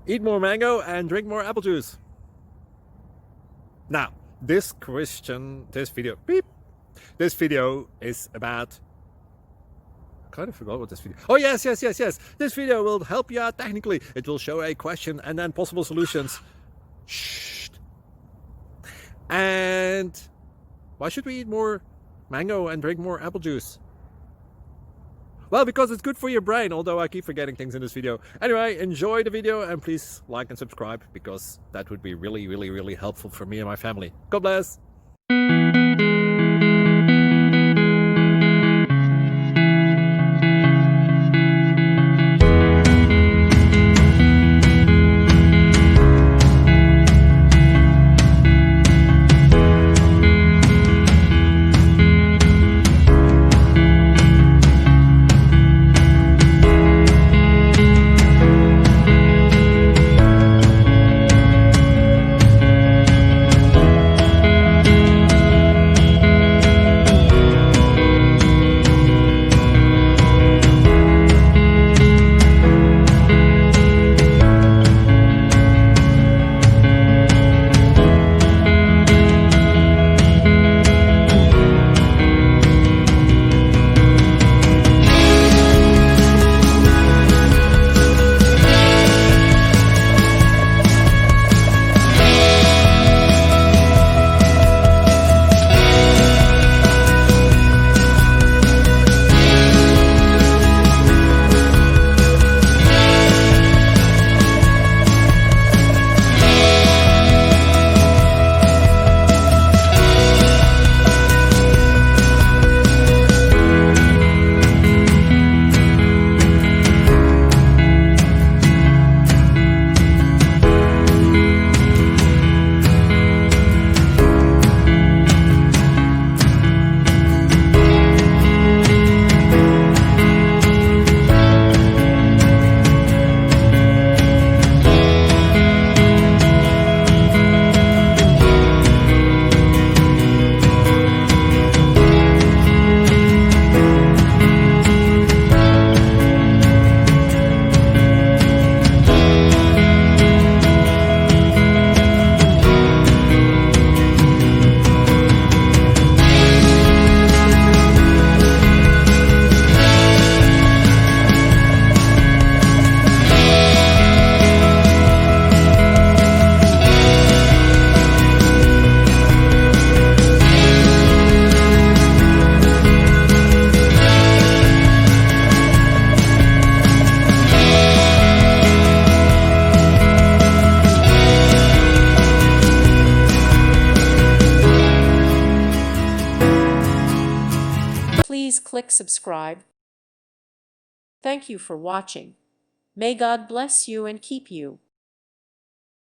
Eat more mango and drink more apple juice. Now, this video is about... I kind of forgot what this video... Oh, yes. This video will help you out technically. It will show a question and then possible solutions. Shh. And why should we eat more mango and drink more apple juice? Well, because it's good for your brain, although I keep forgetting things in this video. Anyway, enjoy the video and please like and subscribe, because that would be really helpful for me and my family. God bless! Please click subscribe. Thank you for watching. May God bless you and keep you.